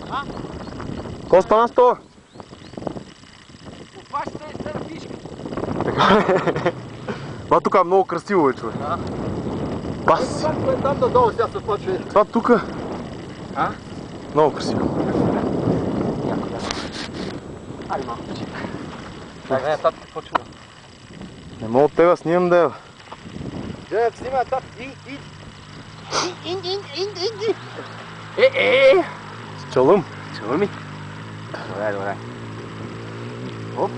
А? Какво стана с това? Опашите е стара фишка. Това тук е много красиво, човек. Да. Бас! Това е там надолу, сега се почва. Това тук А? много красиво. Яко, яко. Айде малко печи. Дай, не, татко почва. Не мога от тебе снимам да е. Гледай, снима татко. Инди. С чалъм. Чува ми? Добре. Оп.